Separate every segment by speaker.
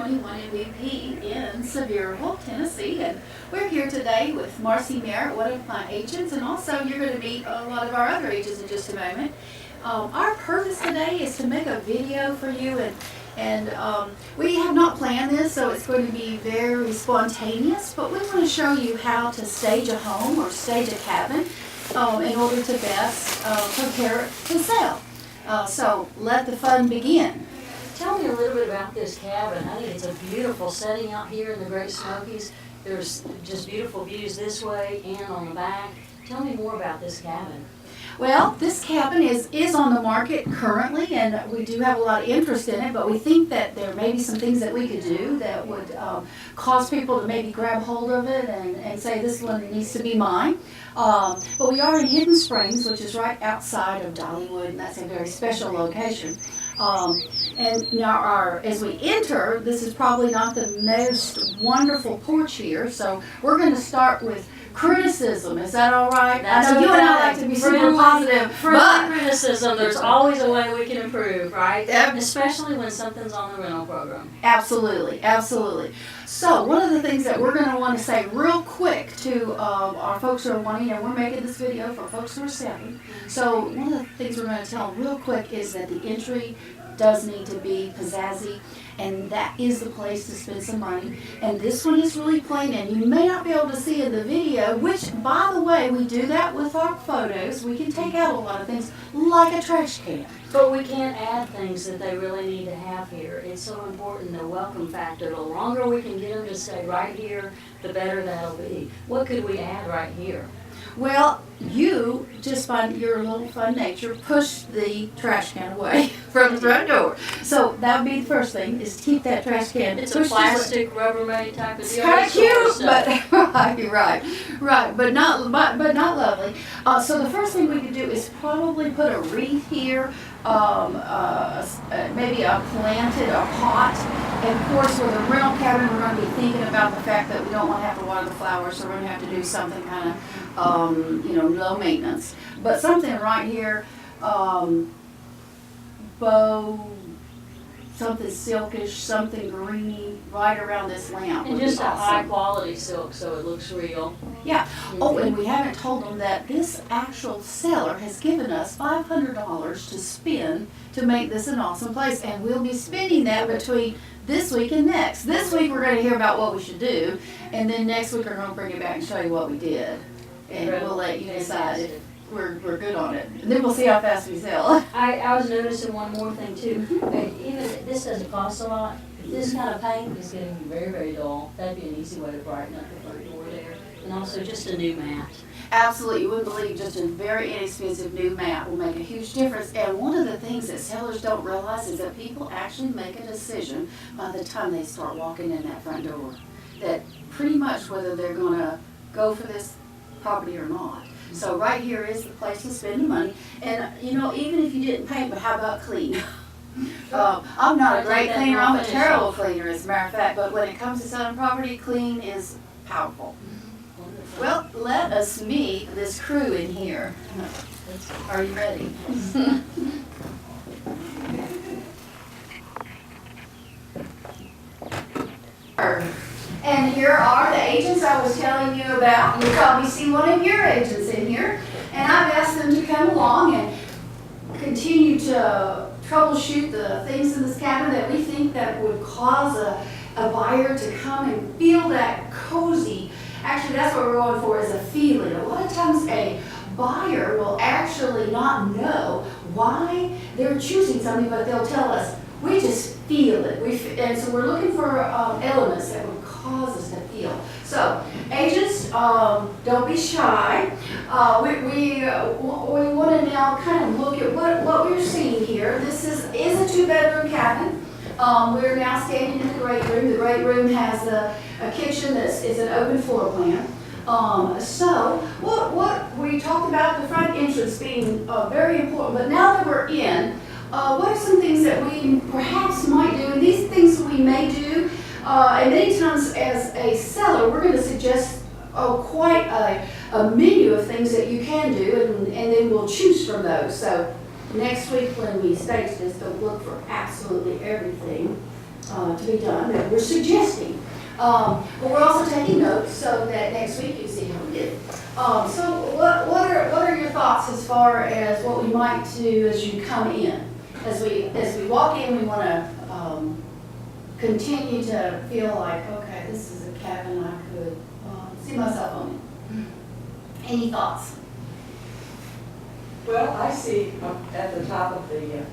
Speaker 1: 2021 MVP in Sevierville, Tennessee. And we're here today with Marcy Merritt, one of my agents, and also you're going to meet a lot of our other agents in just a moment. Our purpose today is to make a video for you, and we have not planned this, so it's going to be very spontaneous, but we want to show you how to stage a home or stage a cabin in order to best prepare it to sell. So let the fun begin.
Speaker 2: Tell me a little bit about this cabin. I think it's a beautiful setting out here in the Great Smokies. There's just beautiful views this way and on the back. Tell me more about this cabin.
Speaker 1: Well, this cabin is on the market currently, and we do have a lot of interest in it, but we think that there may be some things that we could do that would cause people to maybe grab hold of it and say, this one needs to be mine. But we are in Hidden Springs, which is right outside of Dollywood, and that's a very special location. And now as we enter, this is probably not the most wonderful porch here, so we're going to start with criticism. Is that all right?
Speaker 2: That's
Speaker 1: I know
Speaker 2: okay.
Speaker 1: You and I like to be super positive.
Speaker 2: Friendly criticism, there's always a way we can improve, right?
Speaker 1: Yep.
Speaker 2: Especially when something's on the rental program.
Speaker 1: Absolutely, absolutely. So one of the things that we're going to want to say real quick to our folks who are wanting, and we're making this video for folks who are selling. So one of the things we're going to tell them real quick is that the entry does need to be pizzazzy, and that is the place to spend some money. And this one is really plain, and you may not be able to see in the video, which, by the way, we do that with our photos. We can take out a lot of things, like a trash can.
Speaker 2: But we can't add things that they really need to have here. It's so important, the welcome factor. The longer we can get them to stay right here, the better that'll be. What could we add right here?
Speaker 1: Well, you, just by your little fun nature, push the trash can away from the front door. So that would be the first thing, is keep that trash can.
Speaker 2: It's a plastic, Rubbermaid type of deal.
Speaker 1: It's kind of cute, but right, but not lovely. So the first thing we could do is probably put a wreath here, maybe a planted a pot. And of course, with a rental cabin, we're going to be thinking about the fact that we don't want to have to water the flowers, so we're going to have to do something kind of, low maintenance. But something right here, bow, something silkish, something greeny, right around this lamp.
Speaker 2: And just a high quality silk, so it looks real.
Speaker 1: Yeah. Oh, and we haven't told them that this actual seller has given us $500 to spend to make this an awesome place, and we'll be spending that between this week and next. This week we're going to hear about what we should do, and then next week we're going to bring it back and show you what we did, and we'll let you decide if we're good on it. And then we'll see how fast we sell.
Speaker 2: I was noticing one more thing too. Even if this doesn't cost a lot, this kind of paint is getting very, very dull. That'd be an easy way to brighten up the front door there. And also just a new mat.
Speaker 1: Absolutely, you wouldn't believe just a very inexpensive new mat will make a huge difference. And one of the things that sellers don't realize is that people actually make a decision by the time they start walking in that front door. That pretty much whether they're going to go for this property or not. So right here is the place to spend the money. And even if you didn't paint, but how about clean? I'm not a great cleaner, I'm a terrible cleaner as a matter of fact, but when it comes to selling property, clean is powerful. Well, let us meet this crew in here. Are you ready? And here are the agents I was telling you about. You'll probably see one of your agents in here. And I've asked them to come along and continue to troubleshoot the things in this cabin that we think that would cause a buyer to come and feel that cozy. Actually, that's what we're going for, is a feeling. A lot of times a buyer will actually not know why they're choosing something, but they'll tell us, we just feel it. And so we're looking for elements that would cause us to feel. So, agents, don't be shy. We want to now kind of look at what we're seeing here. This is a two-bedroom cabin. We're now standing in the great room. The great room has a kitchen that is an open floor plan. So what we talked about the front entrance being very important, but now that we're in, what are some things that we perhaps might do? And these things we may do, and many times as a seller, we're going to suggest quite a menu of things that you can do, and then we'll choose from those. So next week when we stage this, don't look for absolutely everything. to be done that we're suggesting. But we're also taking notes so that next week you see how we did. So what are your thoughts as far as what we might do as you come in? As we walk in, we want to continue to feel like, okay, this is a cabin I could see myself owning. Any thoughts?
Speaker 3: Well, I see up at the top of the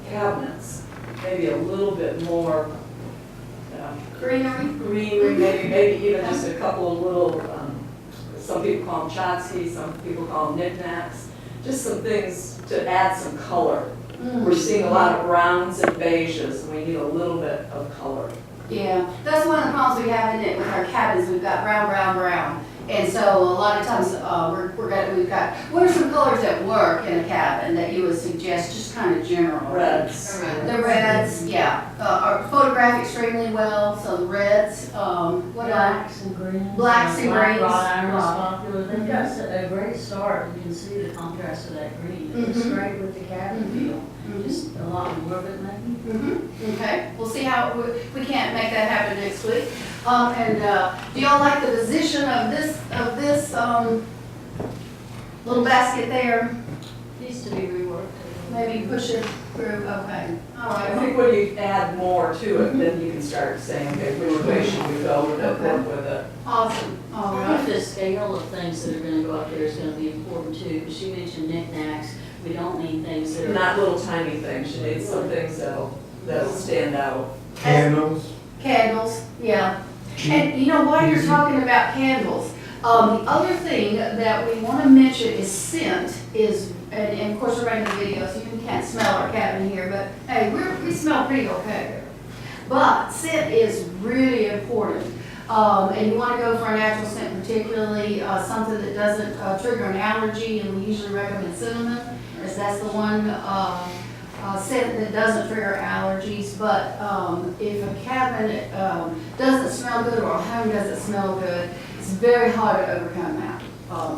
Speaker 3: cabinets, maybe a little bit more
Speaker 1: Greenery?
Speaker 3: greenery, maybe even just a couple of little, some people call them tchotchkes, some people call them knickknacks, just some things to add some color. We're seeing a lot of browns and beiges, and we need a little bit of color.
Speaker 1: Yeah, that's one of the problems we have in it with our cabins. We've got brown, brown, brown. And so a lot of times we've got, what are some colors that work in a cabin that you would suggest, just kind of general?
Speaker 3: Reds.
Speaker 1: The reds, yeah, are photograph extremely well, so the reds, what else?
Speaker 2: Blacks and greens.
Speaker 1: Blacks and
Speaker 2: Black
Speaker 1: greens.
Speaker 2: wrought iron is
Speaker 1: Right.
Speaker 2: popular. They've got a great start. You can see the contrast of that green. It looks great with the cabin feel. Just a lot more of it maybe.
Speaker 1: Okay, we'll see how, we can't make that happen next week. Do y'all like the position of this little basket there?
Speaker 2: Needs to be reworked.
Speaker 1: Maybe push it through, okay. All
Speaker 3: I
Speaker 1: right.
Speaker 3: think when you add more to it, then you can start saying, okay, which way should we go with it, work with it.
Speaker 1: Awesome, all
Speaker 2: I
Speaker 1: right.
Speaker 2: think the scale of things that are gonna go up there is gonna be important too, because she mentioned knickknacks. We don't need things that are.
Speaker 3: Not little tiny things, you need some things that'll stand out.
Speaker 4: Candles.
Speaker 1: Candles, yeah. And you know, while you're talking about candles, the other thing that we want to mention is scent is, and of course we're running the video, so you can't smell our cabin here, but hey, we smell pretty okay. But scent is really important. And you want to go for a natural scent, particularly something that doesn't trigger an allergy, and we usually recommend cinnamon, as that's the one scent that doesn't trigger allergies. But if a cabin doesn't smell good or a home doesn't smell good, it's very hard to overcome that.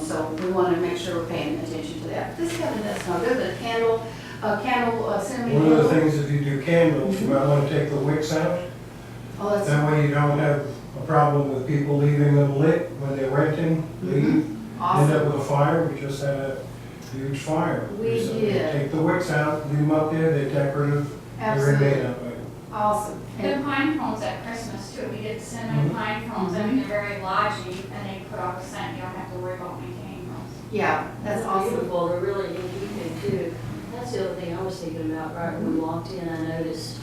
Speaker 1: So we want to make sure we're paying attention to that. This cabin does smell good, but a candle, cinnamon
Speaker 4: One of the
Speaker 1: candle.
Speaker 4: things, if you do candles, you might want to take the wicks out.
Speaker 1: Oh, that's,
Speaker 4: That way you don't have a problem with people leaving them lit when they're renting, leave, end
Speaker 1: awesome.
Speaker 4: up with a fire. We just had a huge fire.
Speaker 1: We
Speaker 4: So
Speaker 1: did.
Speaker 4: Take the wicks out, leave them up there, they're decorative, they're
Speaker 1: Absolutely.
Speaker 4: made up.
Speaker 1: Awesome.
Speaker 5: The pine cones at Christmas too, we did cinnamon pine cones, I mean, they're very lodgy, and they put off a scent, you don't have to worry about maintaining those.
Speaker 1: Yeah, that's awesome.
Speaker 2: Beautiful, they're really in keeping too. That's the other thing I was thinking about right when we walked in. I noticed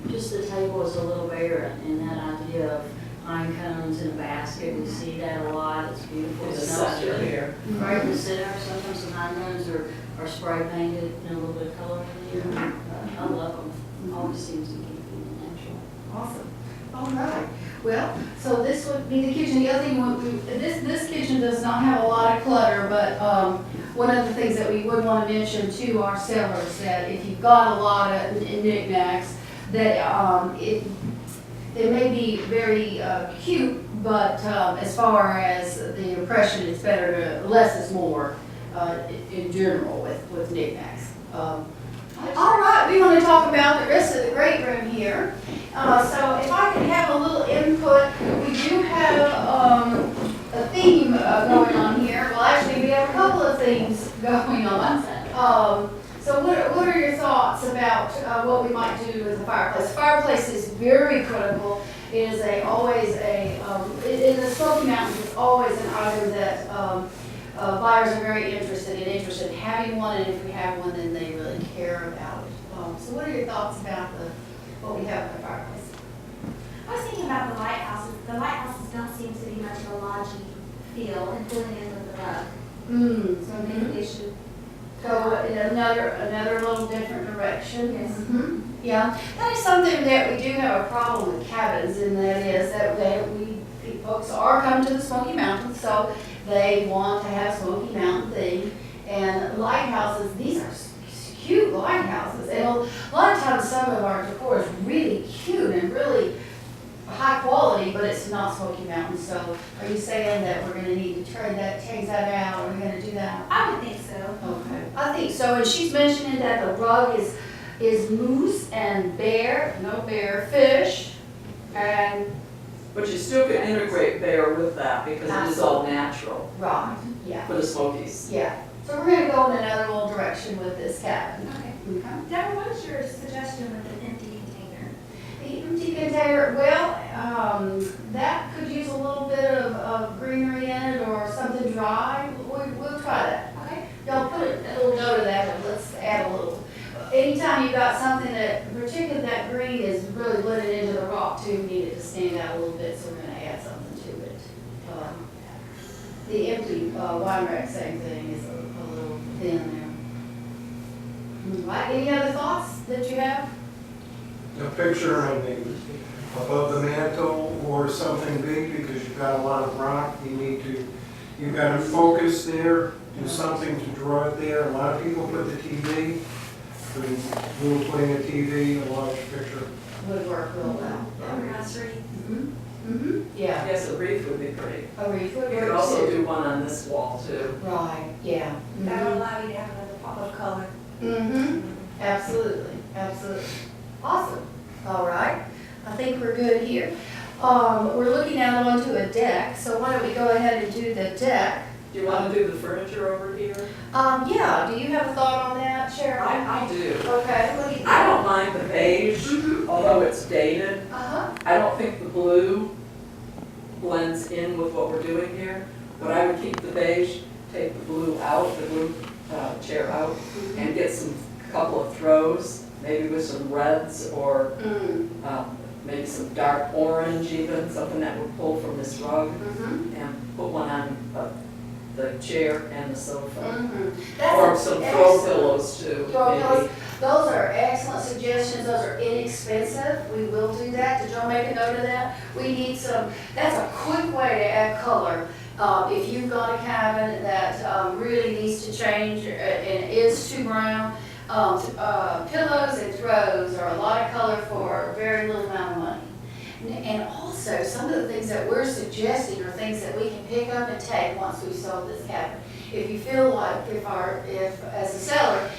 Speaker 2: just the table is a little barren, and that idea of pine cones in a basket, we see that a lot. It's beautiful.
Speaker 3: In the
Speaker 2: It smells
Speaker 3: center
Speaker 2: good.
Speaker 3: here.
Speaker 2: Right in the center, sometimes the pine cones are spray painted, and a little bit of color in there. I love them. Always seems to keep it natural.
Speaker 1: Awesome. All right. Well, so this would be the kitchen. The other thing, this kitchen does not have a lot of clutter, but one of the things that we would want to mention to our sellers, that if you've got a lot of knickknacks, that it may be very cute, but as far as the impression, it's better to, less is more in general with knickknacks. All right, we want to talk about the rest of the great room here. So if I could have a little input, we do have a theme going on here. Well, actually, we have a couple of themes going on. So what are your thoughts about what we might do with the fireplace? Fireplace is very critical. It is in the Smoky Mountains, it's always an item that buyers are very interested in having one, and if we have one, then they really care about it. So what are your thoughts about what we have in the fireplace?
Speaker 6: I was thinking about the lighthouses. The lighthouses don't seem to be much of a lodgy feel, and filling in with the rug. So maybe they should
Speaker 1: Go in another little different direction.
Speaker 6: Yes.
Speaker 1: Yeah, that is something that we do have a problem with cabins, and that is that folks are coming to the Smoky Mountains, so they want to have Smoky Mountain thing. And lighthouses, these are cute lighthouses, and a lot of times some of our decor is really cute and really high quality, but it's not Smoky Mountain. So are you saying that we're gonna need to change that out? Are we gonna do that?
Speaker 6: I would think so.
Speaker 1: Okay, I think so, and she's mentioning that the rug is is moose and bear, no bear, fish, and,
Speaker 3: But you still can integrate bear with that because it is all natural
Speaker 1: right, yeah,
Speaker 3: for the Smokies.
Speaker 1: yeah. So we're gonna go in another little direction with this cabin.
Speaker 6: Okay.
Speaker 1: Okay.
Speaker 6: Deborah, what is your suggestion with an empty container?
Speaker 1: The empty container, well, that could use a little bit of greenery in it or something dry. We'll try that.
Speaker 6: Okay.
Speaker 1: Y'all put a little note of that, but let's add a little. Anytime you've got something that, particularly that green is really blended into the rock too, you need it to stand out a little bit, so we're gonna add something to it. The empty wine rack, same thing, is a little thin there. All right, any other thoughts that you have?
Speaker 4: A picture on the, above the mantle or something big, because you've got a lot of rock, you've got to focus there, do something to draw it there. A lot of people put the TV, we were putting a TV, a large picture.
Speaker 1: Would work real well.
Speaker 6: Nursery.
Speaker 1: Yeah,
Speaker 3: Yes, a wreath would be pretty.
Speaker 1: a wreath would
Speaker 3: You could
Speaker 1: work
Speaker 3: also
Speaker 1: too.
Speaker 3: do one on this wall too.
Speaker 1: Right, yeah.
Speaker 6: That would allow you to have another pop of color.
Speaker 1: Mm-hmm, absolutely, absolutely. Awesome, all right. I think we're good here. We're looking out onto a deck, so why don't we go ahead and do the deck?
Speaker 3: Do you want to do the furniture over here?
Speaker 1: Yeah, do you have a thought on that, Cheryl?
Speaker 3: I do.
Speaker 1: Okay, what do you think?
Speaker 3: I don't mind the beige,
Speaker 1: Mhm.
Speaker 3: although it's dated.
Speaker 1: Uh-huh,
Speaker 3: I don't think the blue blends in with what we're doing here. But I would keep the beige, take the blue out, the blue chair out, and get some, couple of throws, maybe with some reds or maybe some dark orange even, something that would pull from this rug, and put one on the chair and the sofa. Or some throw pillows too,
Speaker 1: Throw
Speaker 3: maybe.
Speaker 1: pillows. Those are excellent suggestions, those are inexpensive, we will do that. Did y'all make a note of that? We need some, that's a quick way to add color. If you've got a cabin that really needs to change and is too brown, pillows and throws are a lot of color for very little amount of money. And also, some of the things that we're suggesting are things that we can pick up and take once we've sold this cabin. If you feel like, if as a seller,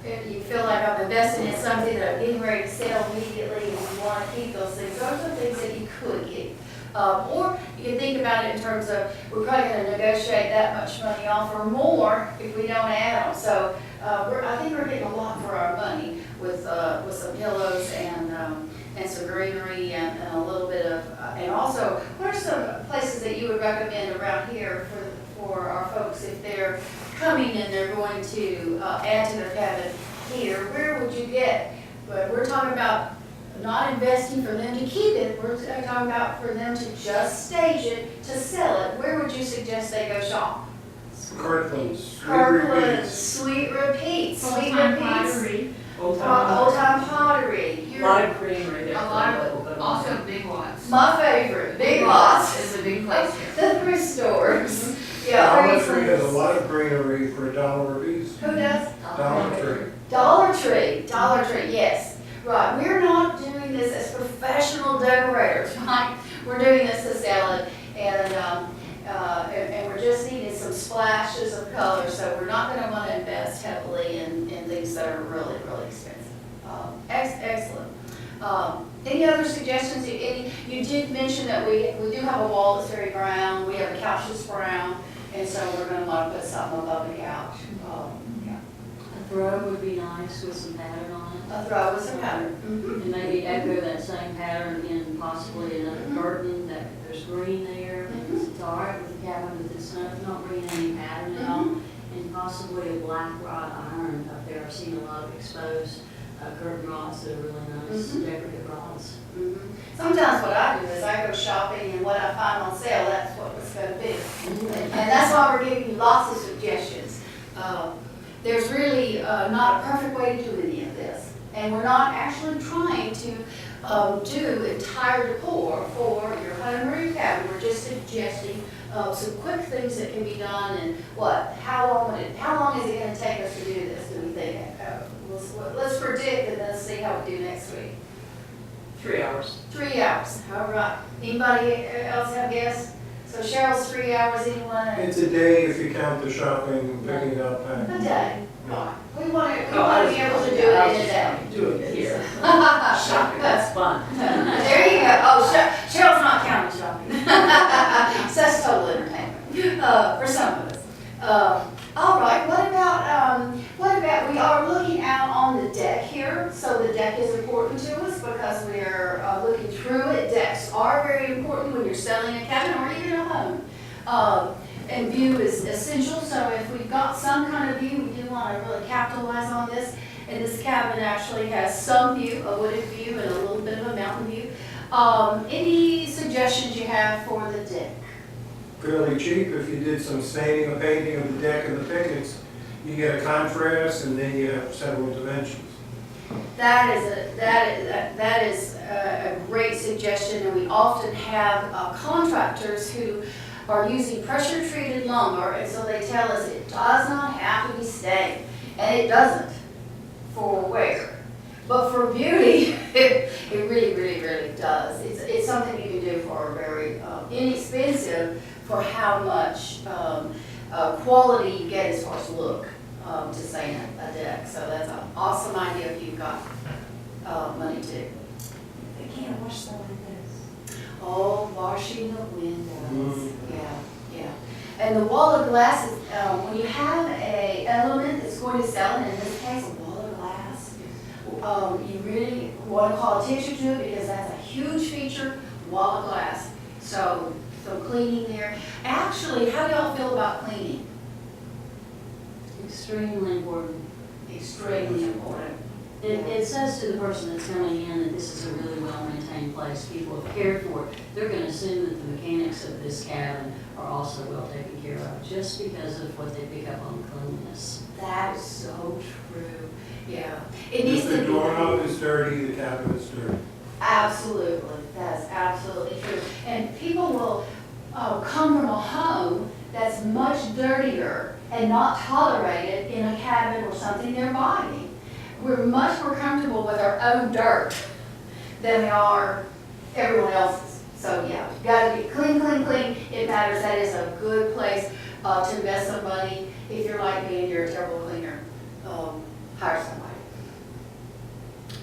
Speaker 1: if you feel like I'm investing in something that I'm getting ready to sell immediately and you want to keep those things, those are things that you could keep. Or you can think about it in terms of, we're probably going to negotiate that much money off or more if we don't add them. So I think we're getting a lot for our money with some pillows and some greenery and a little bit of, and also, what are some places that you would recommend around here for our folks if they're coming and they're going to add to their cabin here? Where would you get? But we're talking about not investing for them to keep it, we're talking about for them to just stage it, to sell it. Where would you suggest they go shop?
Speaker 4: Kirkland's.
Speaker 1: Kirkland's, Sweet Repeats,
Speaker 5: Old
Speaker 1: Sweet
Speaker 5: Time
Speaker 1: Repeats.
Speaker 5: Pottery.
Speaker 3: Old
Speaker 1: Old
Speaker 3: time.
Speaker 1: Time Pottery.
Speaker 3: A lot of greenery there.
Speaker 7: A lot of, also big lots.
Speaker 1: My favorite, Big Lots.
Speaker 7: Is a big place here.
Speaker 1: The thrift stores. Yeah,
Speaker 4: Dollar Tree has a
Speaker 1: Graceland's.
Speaker 4: lot of greenery for $1 a piece.
Speaker 1: Who does?
Speaker 4: Dollar Tree.
Speaker 1: Dollar Tree, yes. Right, we're not doing this as professional decorators, right? We're doing this to sell it, and we're just needing some splashes of color, so we're not gonna wanna invest heavily in things that are really, really expensive. Excellent. Any other suggestions? You did mention that we do have a wall that's very brown, we have a couch that's brown, and so we're gonna wanna put something above the couch. Yeah.
Speaker 2: A throw would be nice with some pattern on it.
Speaker 1: A throw with some pattern.
Speaker 2: And maybe echo that same pattern in possibly another curtain, that there's green there. It's all right with the cabin, but it's not bringing any pattern at all. And possibly a black wrought iron up there. I've seen a lot of exposed curtain rods that are really nice, decorative rods.
Speaker 1: Sometimes what I do is I go shopping and what I find on sale, that's what it's gonna be. And that's why we're giving you lots of suggestions. There's really not a perfect way to do any of this. And we're not actually trying to do entire decor for your home or your cabin. We're just suggesting some quick things that can be done and how long is it gonna take us to do this, do we think? Let's predict and then see how we do next week.
Speaker 3: 3 hours.
Speaker 1: 3 hours, all right. Anybody else have guess? So Cheryl's 3 hours, anyone?
Speaker 4: It's a day if you count the shopping, picking up,
Speaker 1: A
Speaker 4: and
Speaker 1: day,
Speaker 4: No.
Speaker 1: We want to
Speaker 3: Oh, I was-
Speaker 1: be able to do
Speaker 3: yeah, I
Speaker 1: it
Speaker 3: was
Speaker 1: in a day.
Speaker 3: just doing it here. Shopping, that's fun.
Speaker 1: There you go. Oh, Cheryl's not counting shopping. So that's total entertainment, for some of us. All right, what about, we are looking out on the deck here. So the deck is important to us because we are looking through it. Decks are very important when you're selling a cabin or even a home. And view is essential, so if we've got some kind of view, we do want to really capitalize on this. And this cabin actually has some view, a wooded view and a little bit of a mountain view. Any suggestions you have for the deck?
Speaker 4: Fairly cheap if you did some staining or painting of the deck and the pickets. You get a contrast and then you have several dimensions.
Speaker 1: That is a great suggestion, and we often have contractors who are using pressure-treated lumber, and so they tell us it does not have to be stained, and it doesn't for wear. But for beauty, it really, really, really does. It's something you can do for a very inexpensive for how much quality you get as far as look to stain a deck. So that's an awesome idea if you've got money too.
Speaker 6: They can't wash the windows.
Speaker 1: Oh, washing the windows. Yeah. And the wall of glass is, when you have a element that's going to sell, and in this case, a wall of glass, you really want to call attention to it because that's a huge feature, wall of glass. So cleaning there. Actually, how do y'all feel about cleaning?
Speaker 2: Extremely important.
Speaker 1: Extremely important.
Speaker 2: It says to the person that's coming in that this is a really well-maintained place. People have cared for it. They're going to assume that the mechanics of this cabin are also well taken care of just because of what they pick up on cleanliness.
Speaker 1: That is so true. Yeah. It needs
Speaker 4: If
Speaker 1: to
Speaker 4: the
Speaker 1: be.
Speaker 4: doorknob is dirty, the cabin is dirty.
Speaker 1: Absolutely, that's absolutely true. And people will come from a home that's much dirtier and not tolerated in a cabin or something they're buying. We're much more comfortable with our own dirt than we are everyone else's. So yeah, you gotta be clean, clean, clean. It matters. That is a good place to invest some money. If you're like me and you're a terrible cleaner, hire somebody.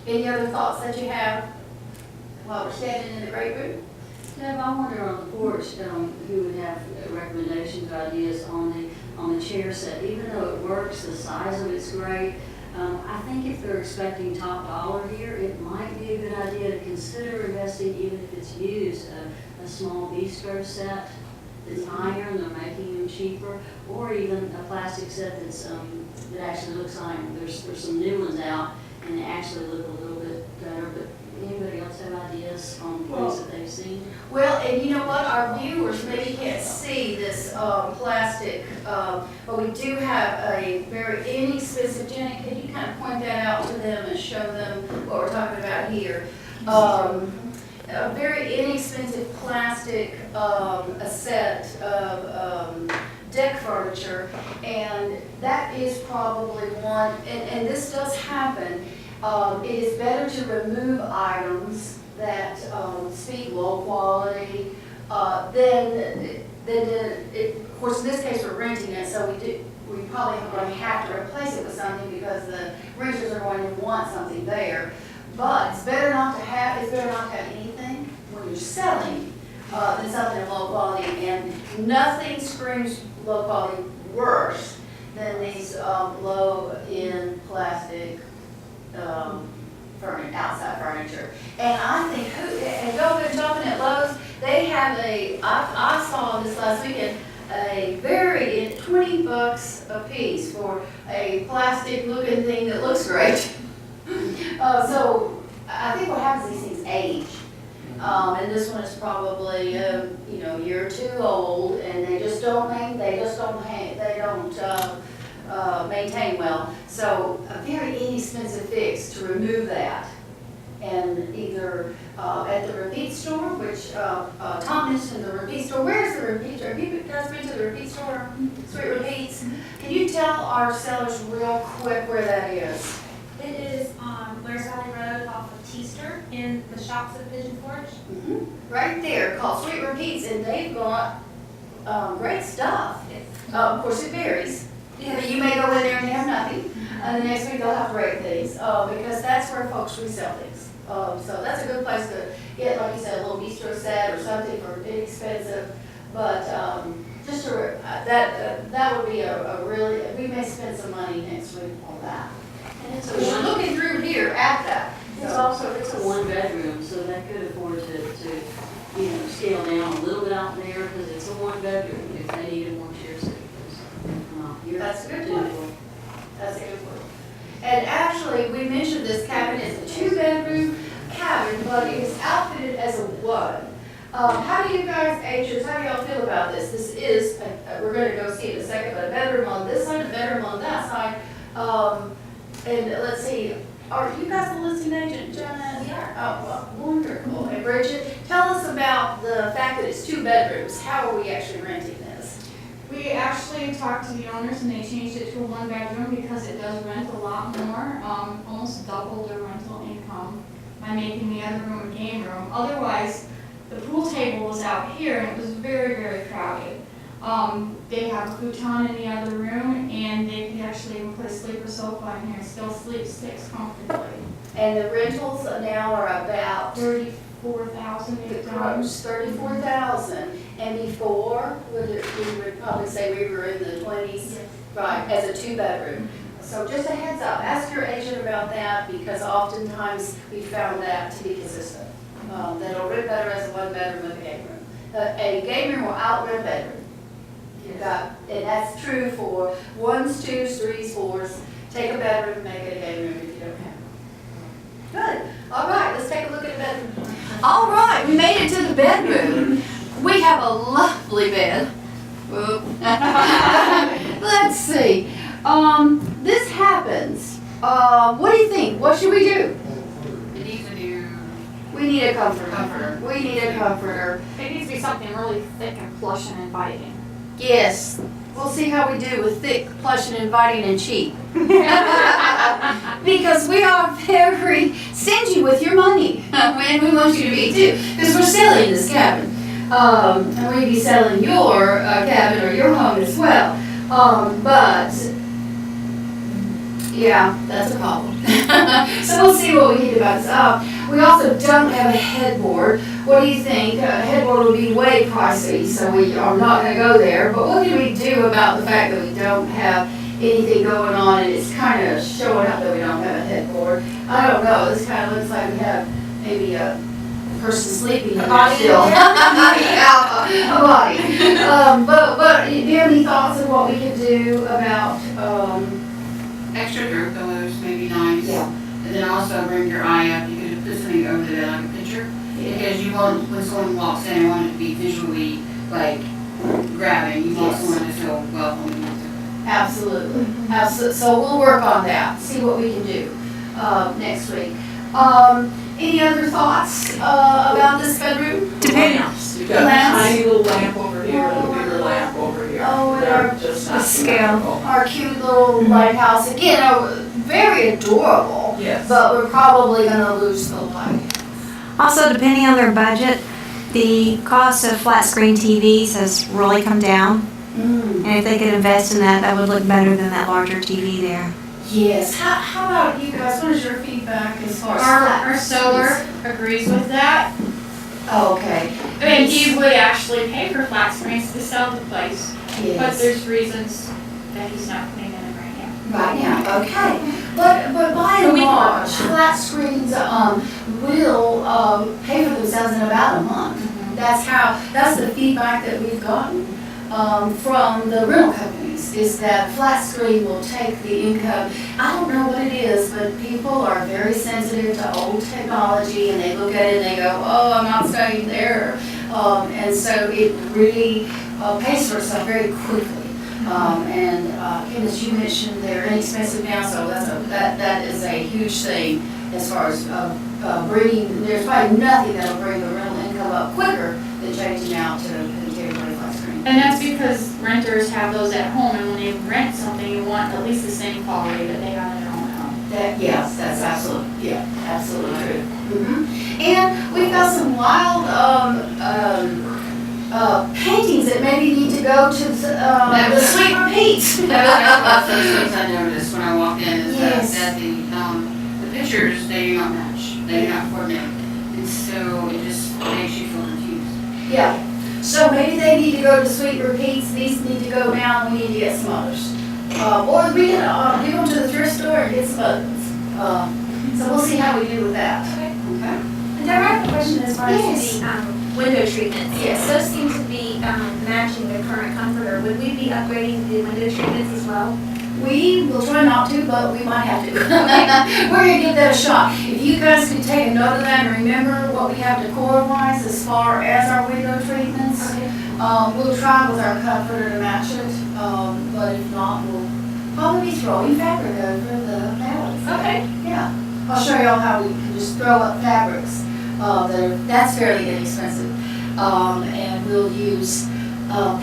Speaker 1: Any other thoughts that you have while we're standing in the great room?
Speaker 2: Deb, I wonder on the porch, who would have recommendations, ideas on the chair set. Even though it works, the size of it's great. I think if they're expecting top dollar here, it might be a good idea to consider investing, even if it's used, a small bistro set that's iron. They're making them cheaper, or even a plastic set that's that actually looks iron. There's some new ones out, and they actually look a little bit better. But anybody else have ideas on things that they've seen?
Speaker 1: Well, and you know what, our viewers maybe can't see this plastic, but we do have a very inexpensive, Jenny, can you kind of point that out to them and show them what we're talking about here? A very inexpensive plastic, a set of deck furniture, and that is probably one, and this does happen. It is better to remove items that speak low quality than of course, in this case, we're renting it, so we probably are going to have to replace it with something because the renters are going to want something there. But it's better not to have anything when you're selling than something of low quality, and nothing screams low quality worse than these low-end plastic outside furniture. And I think, and jumping at Lowe's, they have I saw this last weekend, a very, $20 a piece for a plastic looking thing that looks great. So I think what happens, these things age. And this one is probably, a year or two old, and they don't maintain well. So a very inexpensive fix to remove that. And either at the repeat store, which Tom mentioned the repeat store. Where is the repeat store? Have you guys been to the repeat store? Sweet Repeats. Can you tell our sellers real quick where that is?
Speaker 6: It is on Blair's Valley Road off of Teaster in the shops at Pigeon Forge.
Speaker 1: Right there, called Sweet Repeats, and they've got great stuff. Of course, it varies. You may go in there and have nothing, and the next week they'll have great things, because that's where folks resell things. So that's a good place to get, like you said, a little bistro set or something for inexpensive. But just to, that would be a really, we may spend some money next week on that.
Speaker 2: And it's a
Speaker 1: We're
Speaker 2: one,
Speaker 1: looking through here at that.
Speaker 2: it's also, it's a one bedroom, so they could afford to scale down a little bit out there, because it's a one bedroom, if they needed more chairs.
Speaker 1: That's a good point. That's a good point. And actually, we mentioned this cabin is a 2-bedroom cabin, but it is outfitted as a 1. How do you guys, agents, how do y'all feel about this? This is, we're gonna go see it in a second, but a bedroom on this side, a bedroom on that side. And let's see, are you guys the listing agent, Janet?
Speaker 6: We are.
Speaker 1: Oh, well, wonderful. And Bridget, tell us about the fact that it's 2 bedrooms. How are we actually renting this?
Speaker 5: We actually talked to the owners and they changed it to a 1-bedroom because it does rent a lot more, almost double the rental income by making the other room a game room. Otherwise, the pool table was out here and it was very, very crowded. They have a futon in the other room and they can actually even put a sleeper sofa in here and still sleep 6 comfortably.
Speaker 1: And the rentals now are about
Speaker 5: 34,000
Speaker 1: the
Speaker 5: they've done.
Speaker 1: gross 34,000, and before, we would probably say we were in the 20s, right, as a 2-bedroom. So just a heads up, ask your agent about that, because oftentimes we found that to be consistent. That it'll rent better as a 1-bedroom with a game room. A game room will outrent a bedroom. And that's true for 1s, 2s, 3s, 4s. Take a bedroom, make it a game room if you don't have it. Good. All right, let's take a look at the bedroom. All right, we made it to the bedroom. We have a lovely bed. Whoop. Let's see. This happens. What do you think? What should we do?
Speaker 7: It needs a new
Speaker 1: We need a comforter.
Speaker 7: comforter.
Speaker 1: We need a comforter.
Speaker 5: It needs to be something really thick and plush and inviting.
Speaker 1: Yes. We'll see how we do with thick, plush, and inviting and cheap. Because we are very stingy with your money. And we want you to be too. Because we're selling this cabin. And we'd be selling your cabin or your home as well. But, yeah, that's a problem. So we'll see what we can do about this. We also don't have a headboard. What do you think? A headboard would be way pricey, so we are not going to go there. But what can we do about the fact that we don't have anything going on and it's kind of showing up that we don't have a headboard? I don't know. This kind of looks like we have maybe a person sleeping in there still. Yeah, a body. But do you have any thoughts of what we could do about?
Speaker 7: Extra dirt pillows, maybe nice.
Speaker 1: Yeah.
Speaker 7: And then also bring your eye up, you could put something over there like a picture. Because you want, when someone walks in, you want it to be visually, like, grabbing. You want
Speaker 1: Yes.
Speaker 7: someone to feel welcome.
Speaker 1: Absolutely. Absolutely. So we'll work on that, see what we can do next week. Any other thoughts about this bedroom?
Speaker 3: Lamps. You've got a
Speaker 1: Lamps.
Speaker 3: tiny little lamp over here and a bigger lamp over here.
Speaker 1: Oh,
Speaker 3: They're
Speaker 1: and
Speaker 3: just not
Speaker 8: scale.
Speaker 3: symmetrical.
Speaker 1: our cute little lighthouse, again, very adorable,
Speaker 3: Yes.
Speaker 1: but we're probably gonna lose the light.
Speaker 8: Also, depending on their budget, the cost of flat screen TVs has really come down. And if they could invest in that, that would look better than that larger TV there.
Speaker 1: Yes, how about you guys, what is your feedback as far as
Speaker 5: Our
Speaker 1: flat
Speaker 5: solar
Speaker 1: screens?
Speaker 5: agrees with that.
Speaker 1: Oh, okay.
Speaker 5: I mean, he would actually pay for flat screens to sell the place, but
Speaker 1: Yes.
Speaker 5: there's reasons that he's not putting in it right now.
Speaker 1: Right now, okay. But by and large, flat screens will pay for themselves in about a month. That's the feedback that we've gotten from the rental companies, is that flat screen will take the income. I don't know what it is, but people are very sensitive to old technology and they look at it and they go, oh, I'm not staying there. And so it really pays for itself very quickly. And Kim, as you mentioned, they're inexpensive now, so that is a huge thing as far as bringing. There's probably nothing that'll bring the rental income up quicker than changing out to contemporary flat screen.
Speaker 5: And that's because renters have those at home, and when they rent something, you want at least the same quality that they have in their own home.
Speaker 1: Yes, that's absolutely true. And we've got some wild paintings that maybe need to go to the sweet repeats.
Speaker 7: That was one of the first things I noticed when I walked in, is
Speaker 1: Yes.
Speaker 7: that the pictures, they do not match, they do not coordinate. And so it just makes you feel confused.
Speaker 1: Yeah, so maybe they need to go to sweet repeats, these need to go down, we need to get some others. Or we can give them to the thrift store and get some others. So we'll see how we do with that.
Speaker 6: Okay.
Speaker 1: Okay.
Speaker 6: And Deborah, I have a question as far
Speaker 1: Yes.
Speaker 6: as the window treatments.
Speaker 1: Yes.
Speaker 6: Those seem to be matching the current comforter. Would we be upgrading the window treatments as well?
Speaker 1: We will try not to, but we might have to. We're gonna give that a shot. If you guys could take a note of that and remember what we have decor-wise as far as our window treatments.
Speaker 6: Okay.
Speaker 1: We'll try with our comforter to match it, but if not, we'll probably be throwing fabric over the fabrics.
Speaker 6: Okay.
Speaker 1: Yeah, I'll show y'all how we can just throw up fabrics. That's fairly inexpensive. And we'll use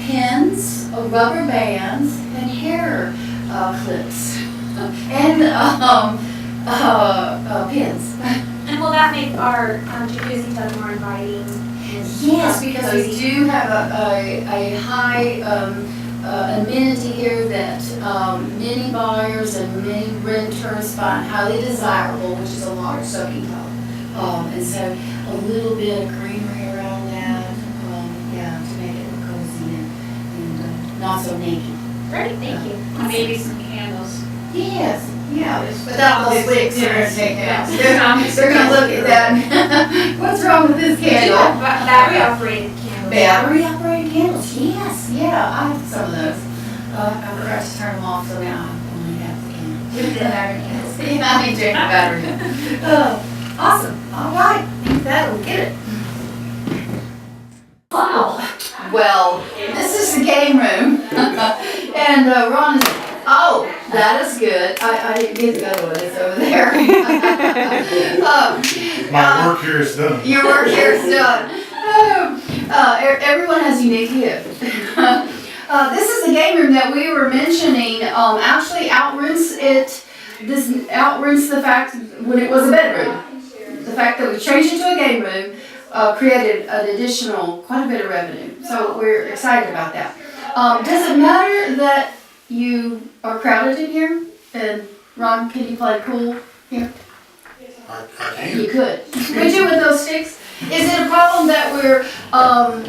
Speaker 1: pins, rubber bands, and hair clips, and pins.
Speaker 6: And will that make our jacuzzi tub more inviting?
Speaker 1: Yes, because we do have a high amenity here that many buyers and many renters find highly desirable, which is a large soaking tub. And so a little bit of greenery around that, yeah, to make it look cozy and not so naked.
Speaker 6: Great, thank you.
Speaker 5: Maybe some candles.
Speaker 1: Yes, yeah, without those wicks they're gonna take out.
Speaker 5: Yeah.
Speaker 1: They're gonna look at that. What's wrong with this candle?
Speaker 6: Battery operated candles.
Speaker 1: Battery operated candles, yes, yeah, I have some of those. I forgot to turn them off, so now I only have the candles.
Speaker 6: With the battery candles.
Speaker 1: Yeah, I need to check the battery. Oh, awesome, all right, I think that'll get it. Wow, well, this is the game room, and Ron is, oh, that is good, I didn't get the other one, it's over there.
Speaker 9: My work here is done.
Speaker 1: Your work here is done. Everyone has a unique gift. This is the game room that we were mentioning, actually outrunts the fact when it was a bedroom. The fact that we changed it to a game room created an additional, quite a bit of revenue. So we're excited about that. Does it matter that you are crowded in here? And Ron, can you play pool here?
Speaker 9: I can.
Speaker 1: You could. Could you with those sticks? Is it a problem that we're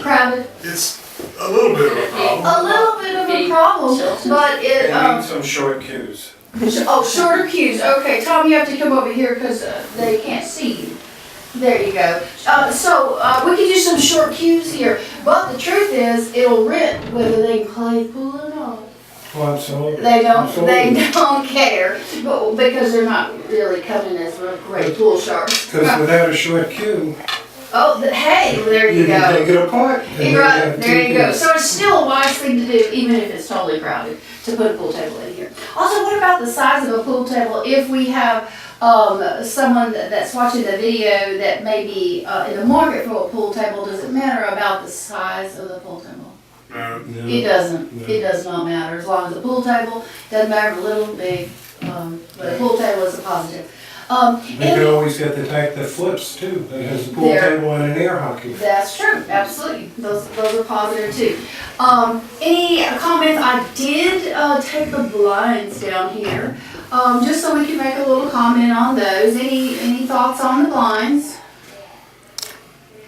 Speaker 1: crowded?
Speaker 9: It's a little bit of a problem.
Speaker 1: A little bit of a problem, but it,
Speaker 4: They need some short cues.
Speaker 1: shorter cues. Okay, Tom, you have to come over here because they can't see you. There you go. We could do some short cues here, but the truth is, it'll rent whether they play pool or not.
Speaker 4: Well, absolutely.
Speaker 1: They
Speaker 4: Absolutely.
Speaker 1: don't care, but because they're not really coming as real great pool sharks.
Speaker 4: Because without a short cue,
Speaker 1: Hey, there you
Speaker 4: can
Speaker 1: go.
Speaker 4: take it apart. and
Speaker 1: You're right,
Speaker 4: then have
Speaker 1: there you
Speaker 4: two
Speaker 1: go.
Speaker 4: cues.
Speaker 1: So it's still a wise thing to do, even if it's totally crowded, to put a pool table in here. Also, what about the size of a pool table? If we have someone that's watching the video that may be in the market for a pool table, does it matter about the size of the pool table?
Speaker 9: No.
Speaker 1: It doesn't.
Speaker 4: No.
Speaker 1: It does not matter. As long as the pool table, doesn't matter if little, big, but a pool table is a positive.
Speaker 4: You can always get the type that flips too, that has a pool
Speaker 1: There.
Speaker 4: table and an air hockey.
Speaker 1: That's true, absolutely. Those are positive too. Any comments? I did take the blinds down here, just so we can make a little comment on those. Any thoughts on the blinds?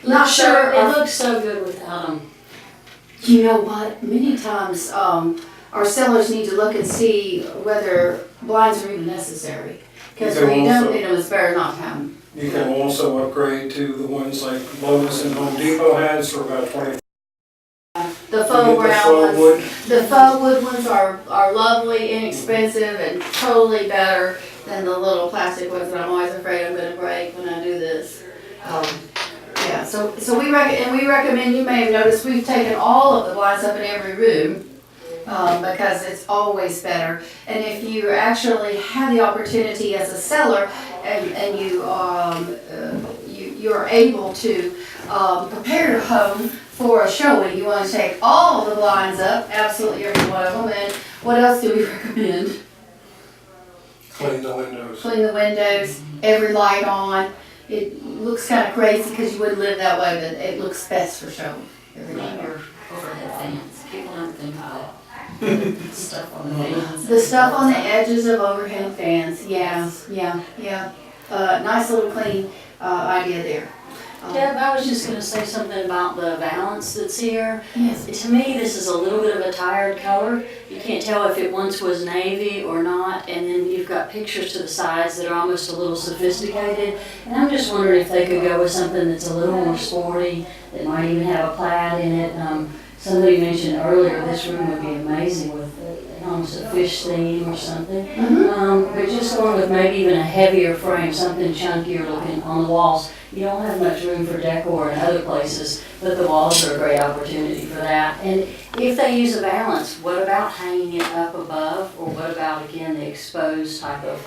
Speaker 1: Not sure.
Speaker 2: It looks so good without them.
Speaker 1: You know what? Many times our sellers need to look and see whether blinds are even necessary. Because
Speaker 4: You
Speaker 1: when
Speaker 4: can
Speaker 1: you don't
Speaker 4: also-
Speaker 1: need them, it's better not to have them.
Speaker 4: You can also upgrade to the ones like Lowe's and Home Depot has for about 20.
Speaker 1: The faux brown
Speaker 4: faux
Speaker 1: ones.
Speaker 4: wood.
Speaker 1: The faux wood ones are lovely, inexpensive, and totally better than the little plastic ones that I'm always afraid I'm gonna break when I do this. Yeah, so we recommend, you may have noticed, we've taken all of the blinds up in every room, because it's always better. And if you actually have the opportunity as a seller and you're able to prepare your home for a showing, you want to take all the blinds up, absolutely every one of them. And what else do we recommend?
Speaker 4: Clean the windows.
Speaker 1: Clean the windows, every light on. It looks kind of crazy because you wouldn't live that way, but it looks best for showing. Every light on.
Speaker 2: Your overhead fans, people don't think Stuff on the fans.
Speaker 1: The stuff on the edges of overhead fans, yeah. Nice little clean idea there.
Speaker 2: Deb, I was just gonna say something about the valance that's here.
Speaker 1: Yes.
Speaker 2: To me, this is a little bit of a tired color. You can't tell if it once was navy or not, and then you've got pictures to the sides that are almost a little sophisticated. And I'm just wondering if they could go with something that's a little more sporty, that might even have a plaid in it. Somebody mentioned earlier, this room would be amazing with almost a fish theme or something. But just going with maybe even a heavier frame, something chunkier looking on the walls. You don't have much room for decor in other places, but the walls are a great opportunity for that. And if they use a valance, what about hanging it up above? Or what about, again, the exposed type of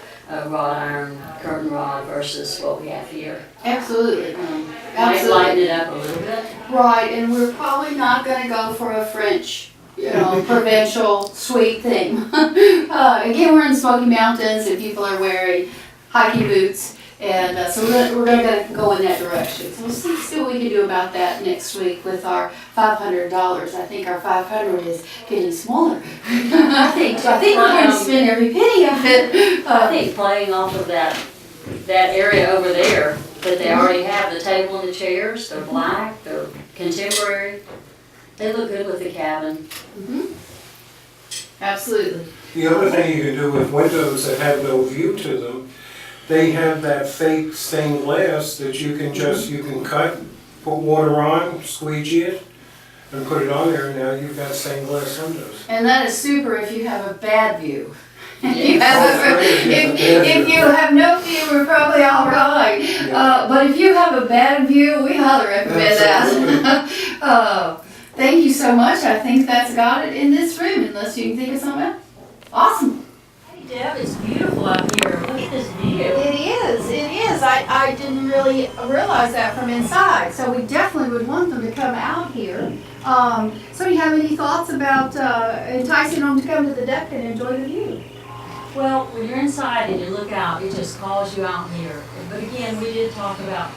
Speaker 2: wrought iron curtain rod versus what we have here?
Speaker 1: Absolutely.
Speaker 2: Might lighten it up a little bit.
Speaker 1: Right, and we're probably not gonna go for a French, provincial suite theme. Again, we're in the Smoky Mountains and people are wearing hiking boots. And so we're gonna go in that direction. So we'll see what we can do about that next week with our $500. I think our 500 is getting smaller. I think we're going to spend every penny of it.
Speaker 2: I think playing off of that area over there that they already have, the table and the chairs, they're black, they're contemporary. They look good with the cabin.
Speaker 1: Absolutely.
Speaker 4: The other thing you can do with windows that have no view to them, they have that fake stained glass that you can cut, put water on, squeegee it, and put it on there, and now you've got stained glass windows.
Speaker 1: And that is super if you have a bad view. If you have no view, we're probably all right. But if you have a bad view, we highly recommend that. Thank you so much. I think that's got it in this room, unless you can think of something else. Awesome.
Speaker 2: Hey Deb, it's beautiful out here. Look at this view.
Speaker 1: It is. I didn't really realize that from inside, so we definitely would want them to come out here. So do you have any thoughts about enticing them to come to the deck and enjoy the view?
Speaker 2: Well, when you're inside and you look out, it just calls you out here. But again, we did talk about,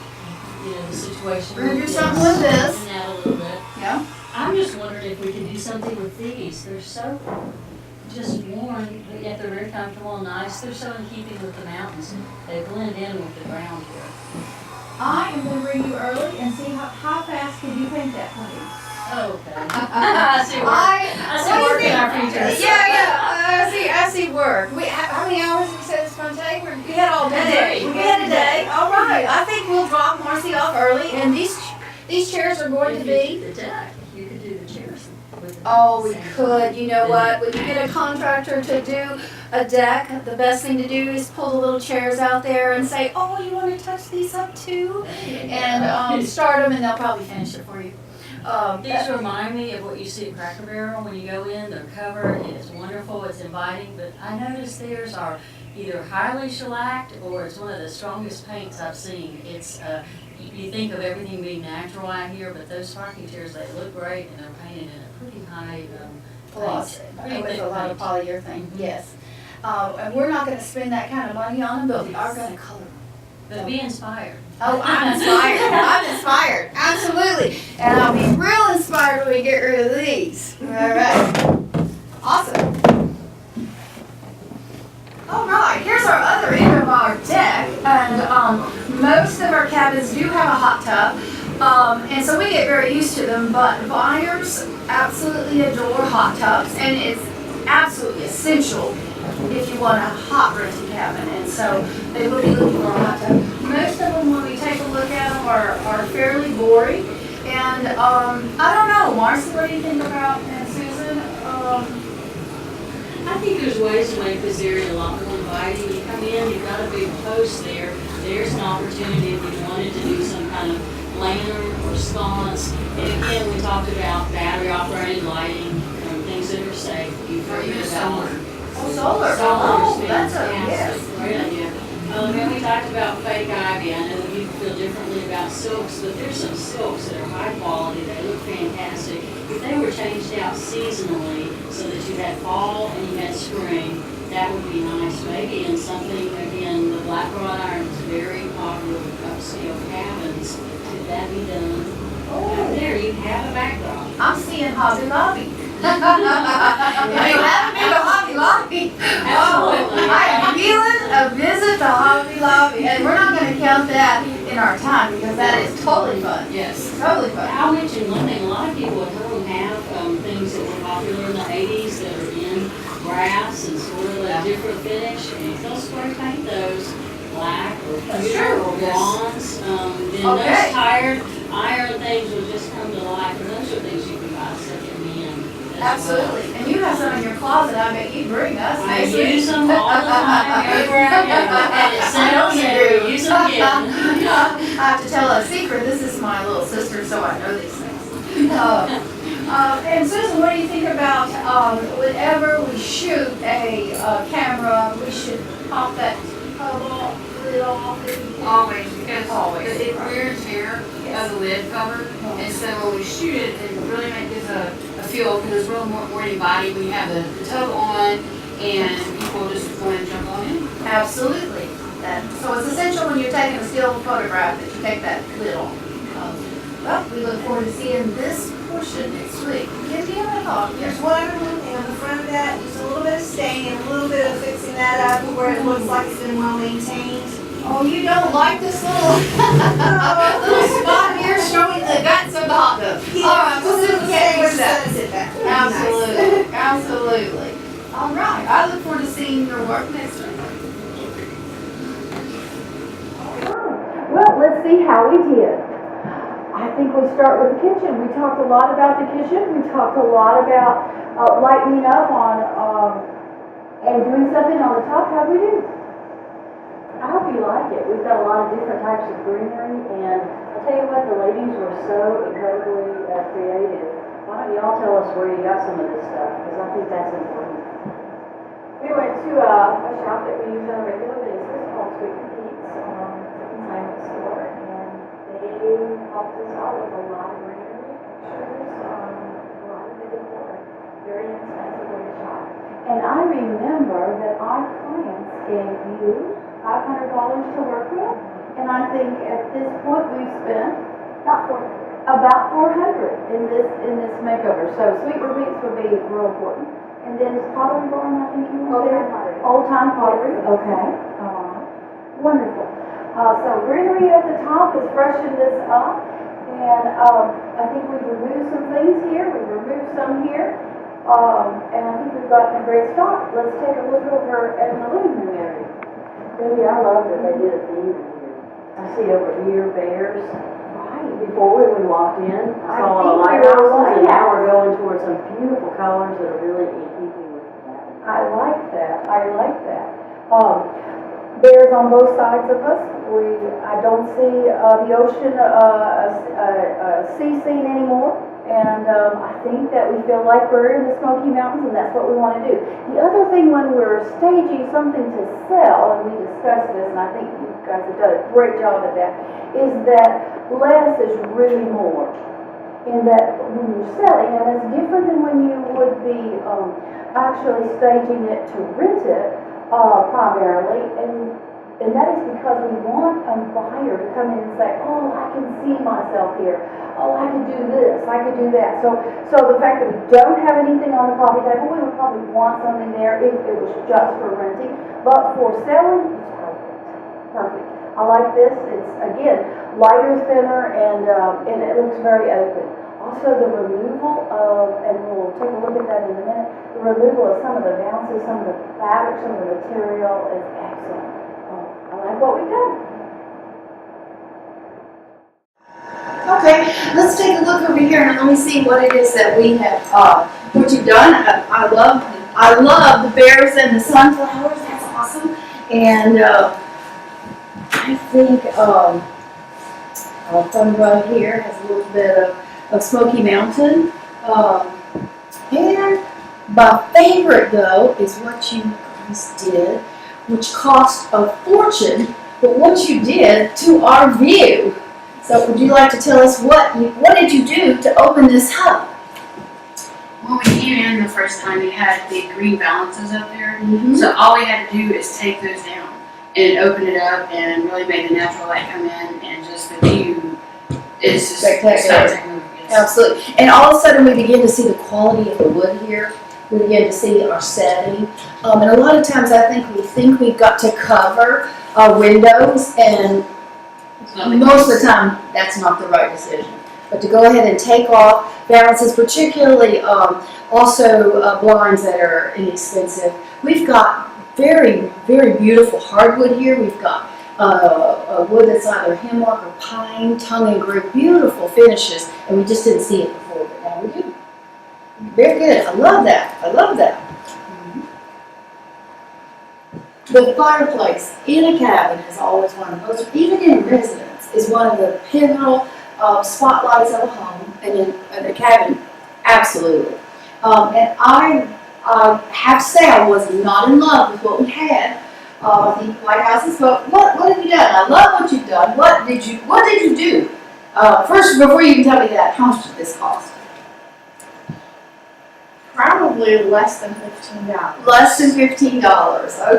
Speaker 2: the situation.
Speaker 1: We're gonna do something with this.
Speaker 2: And that a little bit.
Speaker 1: Yeah.
Speaker 2: I'm just wondering if we could do something with these. They're so just worn, but yet they're very comfortable and nice. They're so in keeping with the mountains. They blend in with the ground here.
Speaker 1: I am going to bring you early and see how fast can you paint that for me.
Speaker 2: Oh, okay. I see work in our future.
Speaker 1: I see work. How many hours did we say this going to take? We had all day. We had a day. All right. I think we'll drop Marcy off early, and these chairs are going to be.
Speaker 2: The deck. You could do the chairs.
Speaker 1: Oh, we could. You know what? When you get a contractor to do a deck, the best thing to do is pull the little chairs out there and say, "Oh, you want to touch these up too?" And start them, and they'll probably finish it for you.
Speaker 2: These remind me of what you see at Cracker Barrel when you go in. They're covered. It's wonderful. It's inviting. But I noticed theirs are either highly shellacked or it's one of the strongest paints I've seen. It's you think of everything being natural out here, but those rocking chairs, they look great and they're painted in a pretty high
Speaker 1: Gloss.
Speaker 2: pretty
Speaker 1: With
Speaker 2: thick
Speaker 1: a lot of
Speaker 2: paint.
Speaker 1: polyurethane. Yes. And we're not going to spend that kind of money on them, but we are going to color them.
Speaker 2: But be inspired.
Speaker 1: Oh, I'm inspired. I'm inspired. Absolutely. And I'll be real inspired when we get rid of these. All right. Awesome. All right. Here's our other end of our deck. And most of our cabins do have a hot tub. And so we get very used to them. But buyers absolutely adore hot tubs. And it's absolutely essential if you want a hot rented cabin, and so they will be looking for a hot tub. Most of them, when we take a look at them, are fairly boring. And I don't know, Marcy, what do you think about, and Susan?
Speaker 2: I think there's ways to make this area a lot more inviting. You come in, you've got a big post there. There's an opportunity if you wanted to do some kind of lantern or sconce. And again, we talked about battery operated lighting, things that are safe. You've heard about
Speaker 1: Solar. Oh, that's a yes.
Speaker 2: Great idea. Then we talked about fake ivy. I know that you feel differently about silks, but there's some silks that are high quality. They look fantastic. If they were changed out seasonally so that you had fall and you had spring, that would be nice. Maybe in something, again, the black wrought iron is very popular with upscale cabins. Could that be done?
Speaker 1: Oh,
Speaker 2: There, you have a backdrop.
Speaker 1: I'm seeing Hobby Lobby. you haven't been to Hobby Lobby, I am feeling a visit to Hobby Lobby, and we're not gonna count that in our time, because that is totally fun.
Speaker 2: Yes.
Speaker 1: Totally fun.
Speaker 2: I'll mention one thing, a lot of people at home have things that were popular in the 80s that are in brass and sort of a different finish, and if they'll spray paint those black or pewter or bronze, then
Speaker 1: Okay.
Speaker 2: those tired iron things will just come to life, and those are things you can buy secondhand as well.
Speaker 1: Absolutely. And you have some in your closet, I bet you bring us.
Speaker 2: I
Speaker 1: Macy.
Speaker 2: use them all the time, everywhere I go, and it settles there, use them again.
Speaker 1: I have to tell a secret, this is my little sister, so I know these things. And Susan, what do you think about, whenever we shoot a camera, we should pop that lid off?
Speaker 7: Always, because
Speaker 1: Always.
Speaker 7: it wear and tear of the lid cover, and so when we shoot it, it really gives a feel, because it's real more wordy body when you have the tow on, and people just want to jump on in.
Speaker 1: Absolutely. So it's essential when you're taking a still photograph that you take that lid off. Well, we look forward to seeing this portion next week. Give me a thought.
Speaker 10: There's one other thing on the front of that, just a little bit of stain and a little bit of fixing that up where it looks like it's been well maintained.
Speaker 1: Oh, you don't like this little, little spot here showing the guts of the hot dog? All right, we'll see what we can with that. Absolutely, absolutely. All right, I look forward to seeing your work next week. Well, let's see how we did. I think we start with the kitchen. We talked a lot about the kitchen. We talked a lot about lightening up on and doing something on the top. How'd we do?
Speaker 2: I hope you like it. We've got a lot of different types of greenery, and I'll tell you what, the ladies were so incredibly creative. Why don't y'all tell us where you got some of this stuff, because I think that's important.
Speaker 11: We went to a shop that we use on a regular basis called Sweet Pete's, it's a consignment store, and they helped us out with a lot of greenery pictures, a lot of the decor, very inexpensive way to shop.
Speaker 1: And I remember that our clients gave you $500 to work with, and I think at this point we've spent about 400 in this makeover. So Sweet Repeats would be real important. And then Pottery Barn, I think you were there. Old Time Pottery. Okay. Wonderful. So greenery at the top has freshened this up, and I think we've removed some things here. We've removed some here. And I think we've gotten a great start. Let's take a look over at the living room area.
Speaker 2: Baby, I love that they did a theme in here. I see over here bears.
Speaker 1: Right.
Speaker 2: Before we walked in, I saw
Speaker 1: think we were
Speaker 2: lighthouses, and now
Speaker 1: lighthouse.
Speaker 2: we're going towards some beautiful colors that are really in keeping with that.
Speaker 1: I like that. I like that. Bears on both sides of us. I don't see the ocean ceasing anymore. And I think that we feel like we're in the Smoky Mountains, and that's what we want to do. The other thing when we're staging something to sell, and we discussed this, and I think you guys have done a great job at that, is that less is really more. In that when you're selling, and it's different than when you would be actually staging it to rent it primarily, and that is because we want a buyer to come in and say, oh, I can see myself here. Oh, I could do this, I could do that. So the fact that we don't have anything on the coffee table, we would probably want something there if it was just for renting. But for selling, it's perfect. Perfect. I like this. It's, again, lighter, thinner, and it looks very open. Also, the removal of, and we'll take a look at that in a minute, the removal of some of the bounces, some of the fabric, some of the material is excellent. I like what we've done. Okay, let's take a look over here and let me see what it is that we have, what you've done. I love the bears and the sunflowers. That's awesome. And I think from right here has a little bit of Smoky Mountain. And my favorite though is what you guys did, which cost a fortune, but what you did to our view. So would you like to tell us what did you do to open this hub?
Speaker 7: When we came in the first time, you had big green balances up there.
Speaker 1: Mm-hmm.
Speaker 7: So all we had to do is take those down and open it up and really made the natural light come in, and just the view is just
Speaker 1: Spectacular.
Speaker 7: spectacular.
Speaker 12: Absolutely. And all of a sudden, we begin to see the quality of the wood here. We begin to see our setting. And a lot of times, I think we've got to cover our windows, and most of the time, that's not the right decision. But to go ahead and take off balances, particularly also blinds that are inexpensive. We've got very, very beautiful hardwood here. We've got a wood that's either hemlock or pine, tongue and groove, beautiful finishes, and we just didn't see it before, but now we do. Very good. I love that. I love that. The fireplace in a cabin is always one of the most, even in residence, is one of the pivotal spotlights of a home, and in a cabin, absolutely. And I have to say I was not in love with what we had. I think White Houses, but what have you done? I love what you've done. What did you do? First, before you can tell me that, how much did this cost?
Speaker 5: Probably less than $15.
Speaker 12: Less than $15.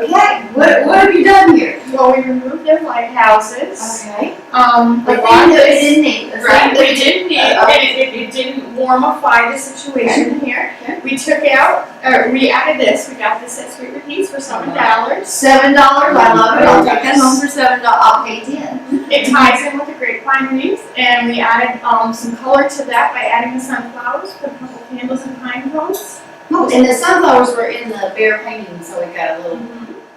Speaker 12: Okay. What have you done here?
Speaker 5: Well, we removed their lighthouses.
Speaker 12: Okay.
Speaker 5: The
Speaker 12: The
Speaker 5: lawn
Speaker 12: thing that we
Speaker 5: is-
Speaker 12: didn't need.
Speaker 5: Right, we didn't need, and it didn't warmify the situation here.
Speaker 12: Okay.
Speaker 5: We took out, we added this, we got this at Sweet Repeats for $7.
Speaker 12: $7. I love it. I'll take that home for $7. I'll pay 10.
Speaker 5: It ties in with the grapevine leaves, and we added some color to that by adding the sunflowers, put a couple candles and pine cones.
Speaker 12: Oh, and the sunflowers were in the bare painting, so we got a little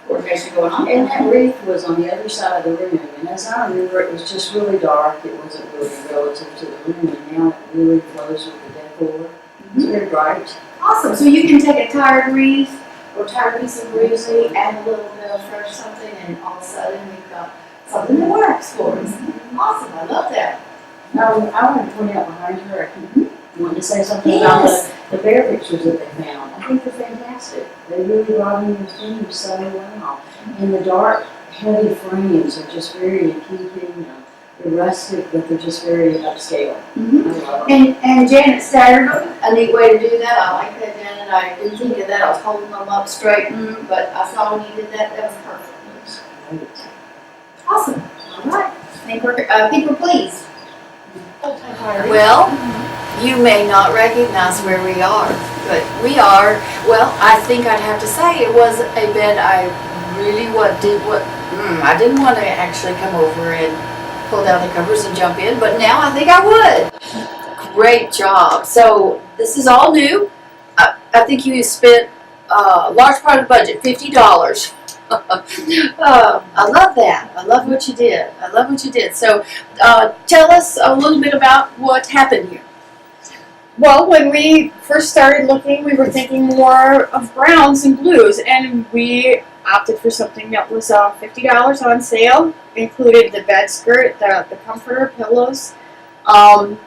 Speaker 12: coordination going on.
Speaker 2: And that wreath was on the other side of the room, and as I remember, it was just really dark. It wasn't really relative to the room, and now it really flows with the decor. It's very bright.
Speaker 12: Awesome. So you can take a tired wreath or tired piece of rosy, add a little bit of fresh something, and all of a sudden we've got something that works for us. Awesome. I love that.
Speaker 2: Now, I want to point out behind her, I wanted to say something about the bear pictures that they found. I think they're fantastic. They really brought in the theme so well. And the dark, heavy frames are just very in keeping. They're rustic, but they're just very upscale. I love them.
Speaker 12: And Janet staggered them. A neat way to do that. I like that, Janet. I didn't think of that. I was holding them up straight, but I saw when you did that. That was perfect.
Speaker 2: Great.
Speaker 12: Awesome. All right. I think we're pleased. Well, you may not recognize where we are, but we are, well, I think I'd have to say it was a bed I really I didn't want to actually come over and pull down the covers and jump in, but now I think I would. Great job. So this is all new. I think you spent a large part of the budget, $50. I love that. I love what you did. So tell us a little bit about what happened here.
Speaker 5: Well, when we first started looking, we were thinking more of browns and blues, and we opted for something that was $50 on sale. Included the bed skirt, the comforter, pillows, and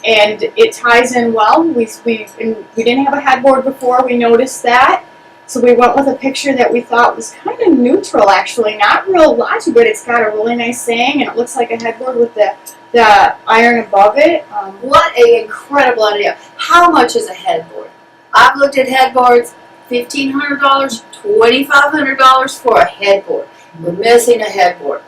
Speaker 5: it ties in well. We didn't have a headboard before. We noticed that. So we went with a picture that we thought was kind of neutral, actually, not real lodgy, but it's got a really nice saying, and it looks like a headboard with the iron above it.
Speaker 12: What an incredible idea. How much is a headboard? I've looked at headboards, $1,500, $2,500 for a headboard. We're missing a headboard.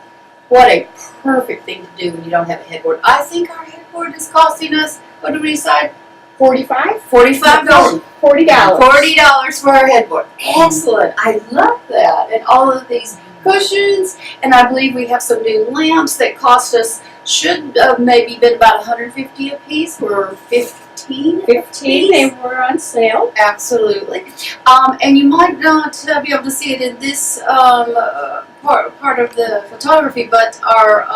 Speaker 12: What a perfect thing to do when you don't have a headboard. I think our headboard is costing us, what did we decide?
Speaker 5: $45?
Speaker 12: $45.
Speaker 5: $40.
Speaker 12: $40 for our headboard. Excellent. I love that. And all of these cushions, and I believe we have some new lamps that cost us, should have maybe been about $150 a piece, or $15.
Speaker 5: They were on sale.
Speaker 12: Absolutely. And you might not be able to see it in this part of the photography, but our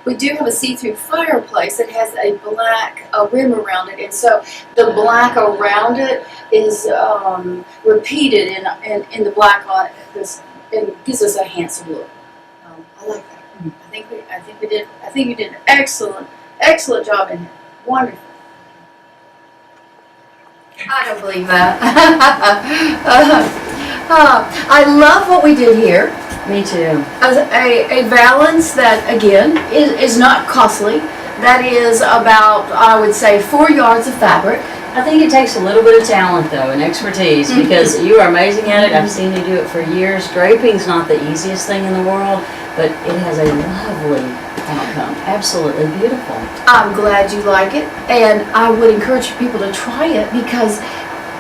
Speaker 12: we do have a see-through fireplace that has a black rim around it, and so the black around it is repeated in the black on it. It gives us a handsome look. I like that. I think you did an excellent job in here. Wonderful. I don't believe that. I love what we did here.
Speaker 2: Me too.
Speaker 12: As a valance that, again, is not costly. That is about, I would say, 4 yards of fabric.
Speaker 2: I think it takes a little bit of talent, though, and expertise, because you are amazing at it. I've seen you do it for years. Draping's not the easiest thing in the world, but it has a lovely outcome, absolutely beautiful.
Speaker 12: I'm glad you like it, and I would encourage people to try it because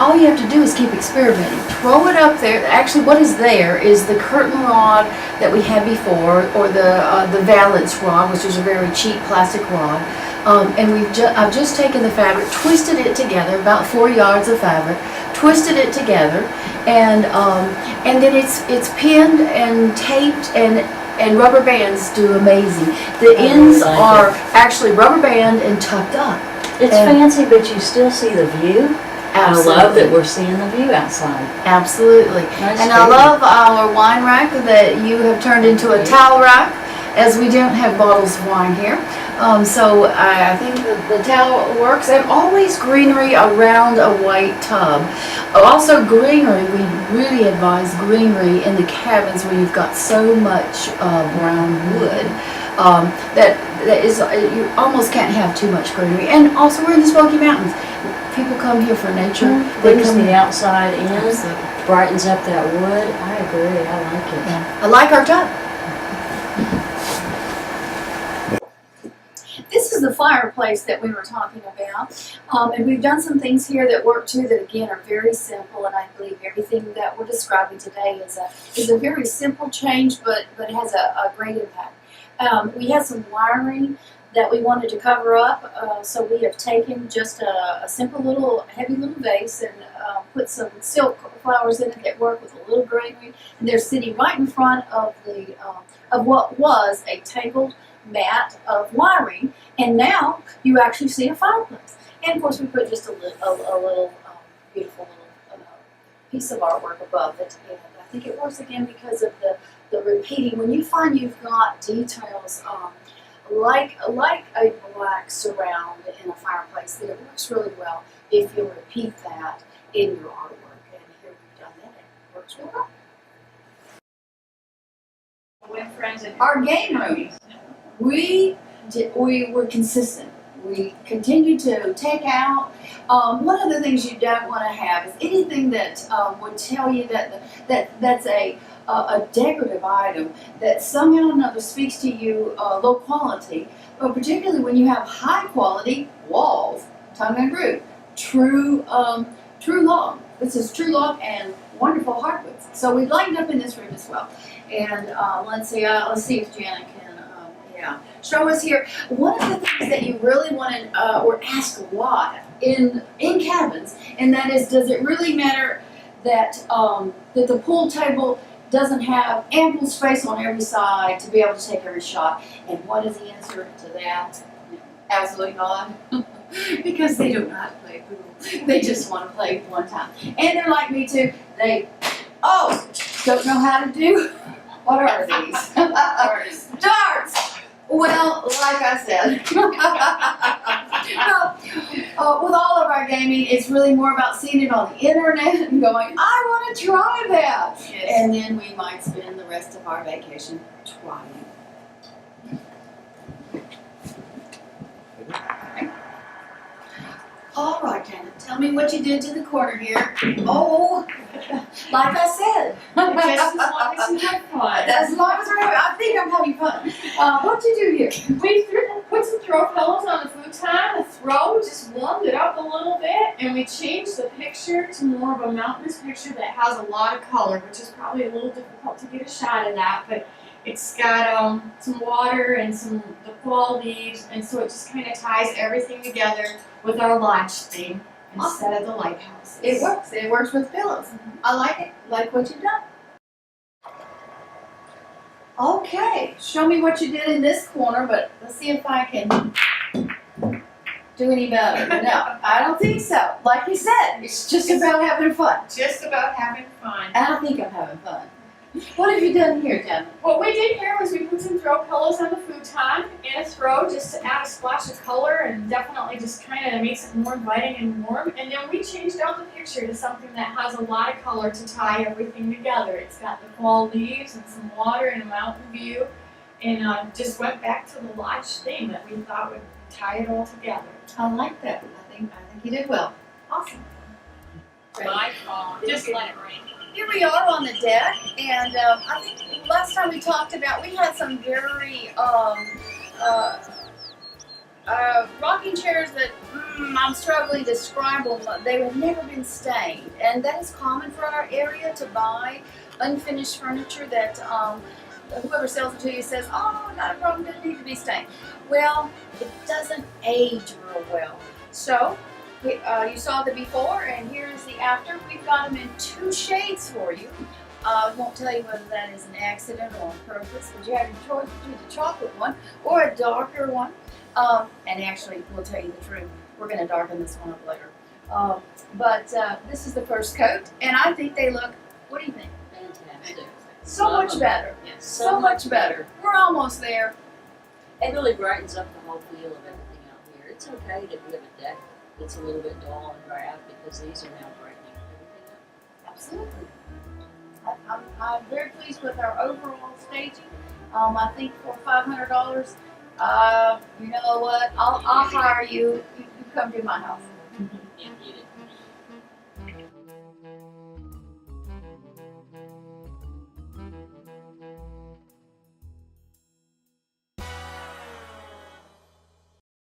Speaker 12: all you have to do is keep experimenting. Throw it up there. Actually, what is there is the curtain rod that we had before, or the valance rod, which is a very cheap plastic rod. And I've just taken the fabric, twisted it together, about 4 yards of fabric, twisted it together, and then it's pinned and taped, and rubber bands do amazing. The ends
Speaker 2: like
Speaker 12: are
Speaker 2: it.
Speaker 12: actually rubber band and tucked up.
Speaker 2: It's
Speaker 12: And-
Speaker 2: fancy, but you still see the view. I love that we're seeing the view outside.
Speaker 12: Absolutely.
Speaker 2: Nice
Speaker 12: And I
Speaker 2: table.
Speaker 12: love our wine rack that you have turned into a towel rack, as we don't have bottles of wine here. So I think the towel works, and always greenery around a white tub. Also greenery, we really advise greenery in the cabins where you've got so much brown wood. That is, you almost can't have too much greenery. And also we're in the Smoky Mountains. People come here for nature. They
Speaker 2: Brings
Speaker 12: come
Speaker 2: the outside in,
Speaker 12: Absolutely.
Speaker 2: brightens up that wood. I agree, I like it.
Speaker 12: I like our tub. This is the fireplace that we were talking about, and we've done some things here that work too that again are very simple, and I believe everything that we're describing today is a very simple change, but has a great impact. We had some wiring that we wanted to cover up, so we have taken just a simple little, heavy little vase and put some silk flowers in it that work with a little greenery, and they're sitting right in front of of what was a tangled mat of wiring, and now you actually see a fireplace. And of course we put just a little beautiful little piece of artwork above it, and I think it works again because of the repeating. When you find you've got details like a black surround in a fireplace, that it works really well if you'll repeat that in your artwork, and here we've done that, it works really well.
Speaker 5: With friends and
Speaker 1: Our game room, we were consistent. We continued to take out. One of the things you don't want to have is anything that would tell you that's a decorative item that somehow or another speaks to you low quality, but particularly when you have high quality walls, tongue and groove, true log. This is true log and wonderful hardwoods. So we lined up in this room as well. And let's see if Janet can show us here. One of the things that you really want to or ask a lot in cabins, and that is, does it really matter that that the pool table doesn't have ample space on every side to be able to take every shot? And what is the answer to that? Absolutely not. Because they don't know how to play pool. They just want to play one time. And they're like me too. They don't know how to do. What are these? Darts. Well, like I said, with all of our gaming, it's really more about seeing it on the internet and going, I want to try that.
Speaker 7: Yes.
Speaker 1: And then we might spend the rest of our vacation trying. All right, Janet, tell me what you did to the corner here. Oh, like I said.
Speaker 5: just as long as you have fun.
Speaker 1: As long as we're having, I think I'm having fun. What'd you do here?
Speaker 5: We put some throw pillows on the futon. The throw just warmed it up a little bit, and we changed the picture to more of a mountainous picture that has a lot of color, which is probably a little difficult to get a shot of that, but it's got some water and the fall leaves, and so it just kind of ties everything together with our lodge theme instead of the lighthouses.
Speaker 1: It works. It works with pillows. I like it. Like what you've done. Okay, show me what you did in this corner, but let's see if I can do any better. No, I don't think so. Like you said, it's just about having fun.
Speaker 5: Just about having fun.
Speaker 1: And I think I'm having fun. What have you done here, Jen?
Speaker 5: What we did here was we put some throw pillows on the futon and a throw just to add a splash of color and definitely just kind of makes it more inviting and warm. And then we changed out the picture to something that has a lot of color to tie everything together. It's got the fall leaves and some water and a mountain view, and just went back to the lodge theme that we thought would tie it all together.
Speaker 1: I like that. I think you did well. Awesome. Great.
Speaker 5: My phone, just let it rain.
Speaker 1: Here we are on the deck, and I think last time we talked about, we had some very rocking chairs that I'm struggling to describe them. They have never been stained, and that is common for our area to buy unfinished furniture that whoever sells it to you says, "Oh, not a problem, doesn't need to be stained." Well, it doesn't age real well. So you saw the before, and here is the after. We've got them in 2 shades for you. I won't tell you whether that is an accident or on purpose, but you have your choice between the chocolate one or a darker one. And actually, we'll tell you the truth, we're going to darken this one up later. But this is the first coat, and I think they look, what do you think?
Speaker 2: Fantastic.
Speaker 1: So much better.
Speaker 2: Yes,
Speaker 1: So much better. We're almost there.
Speaker 2: It really brightens up the whole feel of everything out here. It's okay to be a deck that's a little bit dull and drab because these are now brightening everything up.
Speaker 1: Absolutely. I'm very pleased with our overall staging. I think for $500, you know what? I'll hire you. You come to my house.
Speaker 2: Can't beat it.